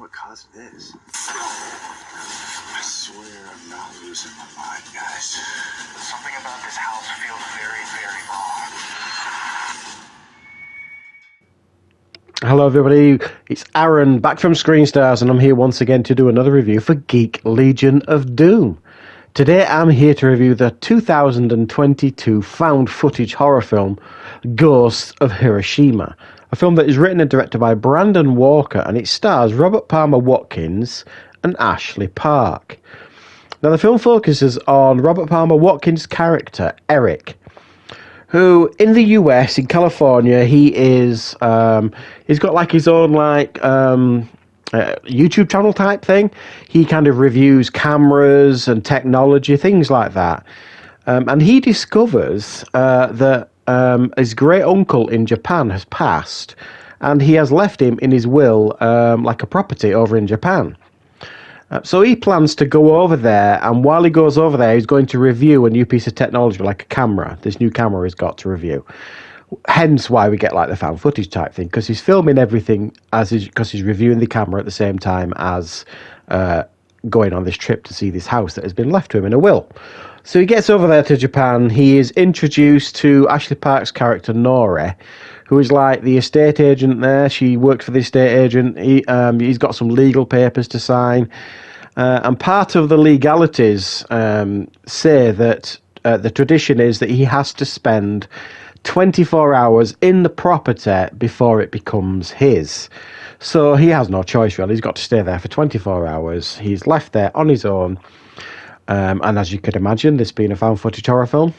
what caused this. I swear I'm not losing my mind, guys. Something about this house feels very, very wrong. Hello everybody, it's Aaran back from Screenstars, and I'm here once again to do another review for Geek Legion of Doom. Today I'm here to review the 2022 found footage horror film Ghosts of Hiroshima, a film that is written and directed by Brandon Walker, and it stars Robert Palmer Watkins and Ashley Park. Now the film focuses on Robert Palmer Watkins' character Eric, who in the US, in California, he is he's got like his own YouTube channel type thing. He kind of reviews cameras and technology, things like that. And he discovers that his great uncle in Japan has passed, and he has left him in his will like a property over in Japan. So he plans to go over there, and while he goes over there, he's going to review a new piece of technology, like a camera. This new camera he's got to review. Hence why we get like the found footage type thing, because he's filming everything because he's reviewing the camera at the same time as going on this trip to see this house that has been left to him in a will. So he gets over there to Japan. He is introduced to Ashley Park's character Nora, who is like the estate agent there. She works for the estate agent. He's got some legal papers to sign. And part of the legalities say that the tradition is that he has to spend 24 hours in the property before it becomes his. So he has no choice, really. He's got to stay there for 24 hours. He's left there on his own. And as you could imagine, this being a found footage horror film,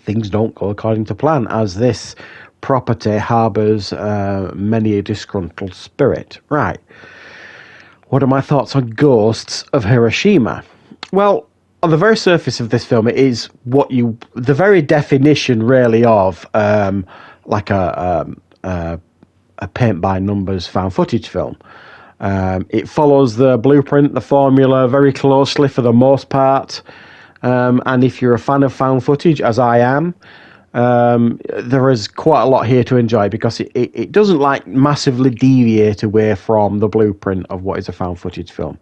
things don't go according to plan, as this property harbours many a disgruntled spirit. Right. What are my thoughts on Ghosts of Hiroshima? Well, on the very surface of this film, it is the very definition, really, of like a paint by numbers found footage film. It follows the blueprint, the formula, very closely for the most part. And if you're a fan of found footage, as I am, there is quite a lot here to enjoy, because it doesn't like massively deviate away from the blueprint of what is a found footage film.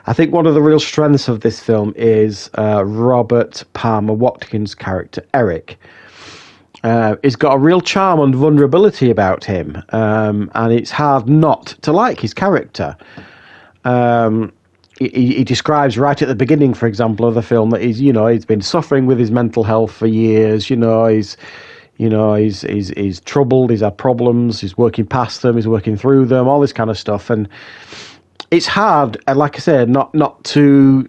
I think one of the real strengths of this film is Robert Palmer Watkins' character Eric. He's got a real charm and vulnerability about him, and it's hard not to like his character. He describes right at the beginning, for example, of the film, that he's been suffering with his mental health for years. He's troubled. He's had problems. He's working past them. He's working through them. All this kind of stuff, and it's hard, like I said, not to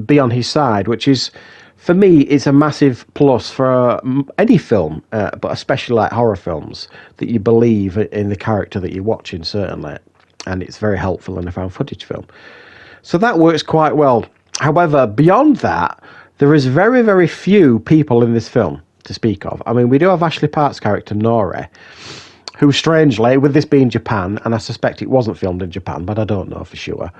be on his side, which is, for me, it's a massive plus for any film, but especially like horror films, that you believe in the character that you're watching, certainly, and it's very helpful in a found footage film. So that works quite well. However, beyond that, there is very, very few people in this film to speak of. I mean, we do have Ashley Park's character, Nora, who, strangely, with this being Japan, and I suspect it wasn't filmed in Japan, but I don't know for sure,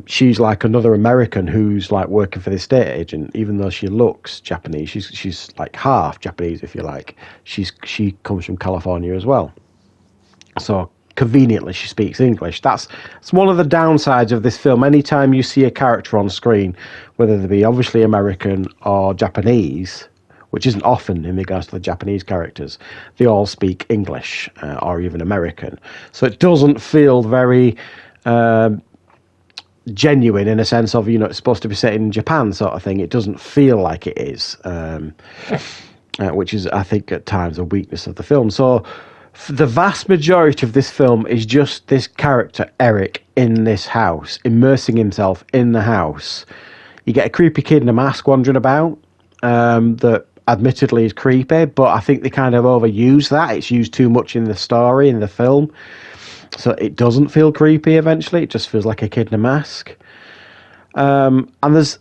she's like another American who's like working for the estate agent, even though she looks Japanese. She's like half Japanese, if you like. She comes from California as well. So conveniently, she speaks English. That's one of the downsides of this film. Anytime you see a character on screen, whether they be obviously American or Japanese, which isn't often in regards to the Japanese characters, they all speak English or even American. So it doesn't feel very genuine, in a sense of, it's supposed to be set in Japan sort of thing. It doesn't feel like it is, which is, I think, at times a weakness of the film. So the vast majority of this film is just this character, Eric, in this house, immersing himself in the house. You get a creepy kid in a mask wandering about that admittedly is creepy, but I think they kind of overuse that. It's used too much in the story, in the film. So it doesn't feel creepy eventually. It just feels like a kid in a mask. And there's,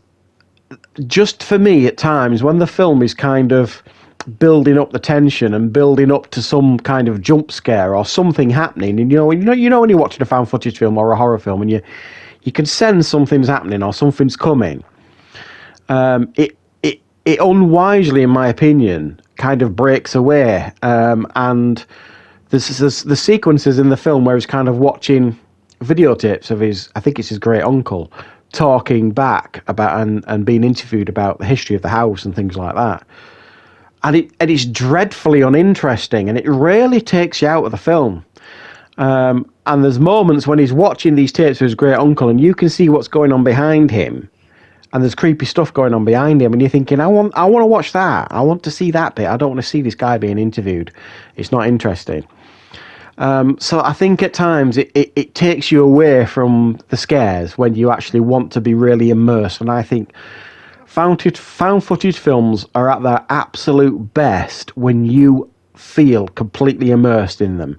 just for me at times, when the film is kind of building up the tension and building up to some kind of jump scare or something happening, and when you're watching a found footage film or a horror film, and you can sense something's happening or something's coming, it unwisely, in my opinion, kind of breaks away, and there's the sequences in the film where it's kind of watching videotapes of his, I think it's his great uncle, talking back about and being interviewed about the history of the house and things like that. And it's dreadfully uninteresting, and it really takes you out of the film. And there's moments when he's watching these tapes of his great uncle, and you can see what's going on behind him, and there's creepy stuff going on behind him, and you're thinking, I want to watch that. I want to see that bit. I don't want to see this guy being interviewed. It's not interesting. So I think at times it takes you away from the scares when you actually want to be really immersed. And I think found footage films are at their absolute best when you feel completely immersed in them.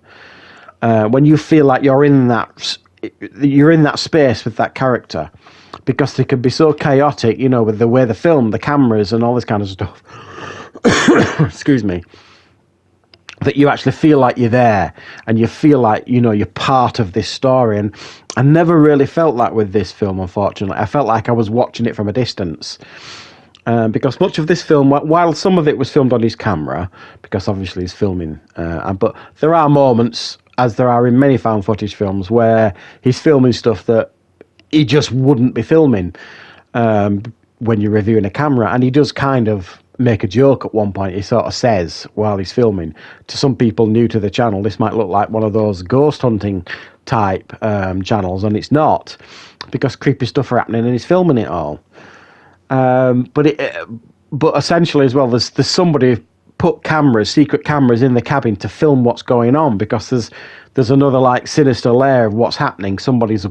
When you feel like you're in that space with that character, because they can be so chaotic, with the way they film, the cameras and all this kind of stuff. Excuse me. That you actually feel like you're there, and you feel like, you're part of this story. And I never really felt that with this film, unfortunately. I felt like I was watching it from a distance. Because much of this film, while some of it was filmed on his camera, because obviously he's filming, but there are moments, as there are in many found footage films, where he's filming stuff that he just wouldn't be filming when you're reviewing a camera. And he does kind of make a joke at one point. He sort of says while he's filming, to some people new to the channel, this might look like one of those ghost hunting type channels, and it's not, because creepy stuff are happening and he's filming it all. But essentially as well, there's somebody put secret cameras in the cabin to film what's going on, because there's another like sinister layer of what's happening. Somebody's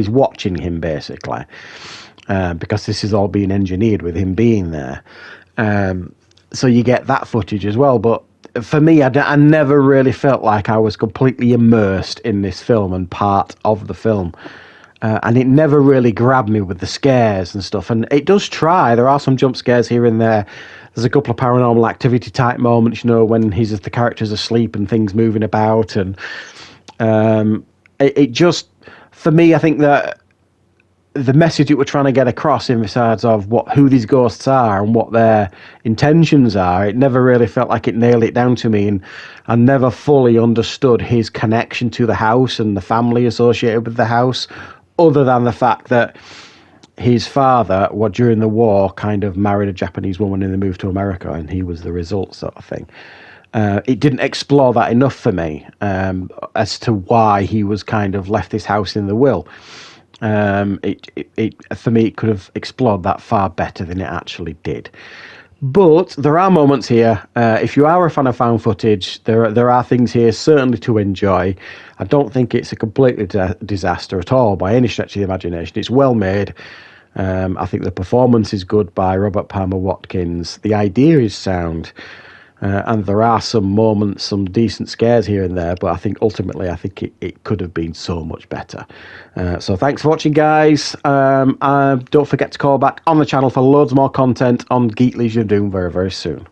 watching him basically, because this is all being engineered with him being there. So you get that footage as well. But for me, I never really felt like I was completely immersed in this film and part of the film. And it never really grabbed me with the scares and stuff. And it does try. There are some jump scares here and there. There's a couple of Paranormal Activity type moments, when the character's asleep and things moving about. And it just, for me, I think that the message it were trying to get across in regards of who these ghosts are and what their intentions are, it never really felt like it nailed it down to me, and I never fully understood his connection to the house and the family associated with the house, other than the fact that his father, during the war, kind of married a Japanese woman and they moved to America, and he was the result, sort of thing. It didn't explore that enough for me, as to why he was kind of left this house in the will. For me, it could have explored that far better than it actually did. But there are moments here. If you are a fan of found footage, there are things here certainly to enjoy. I don't think it's a completely disaster at all by any stretch of the imagination. It's well made. I think the performance is good by Robert Palmer Watkins. The idea is sound. And there are some moments, some decent scares here and there, but I think ultimately, it could have been so much better. So thanks for watching, guys. Don't forget to call back on the channel for loads more content on Geek Legion doing very, very soon.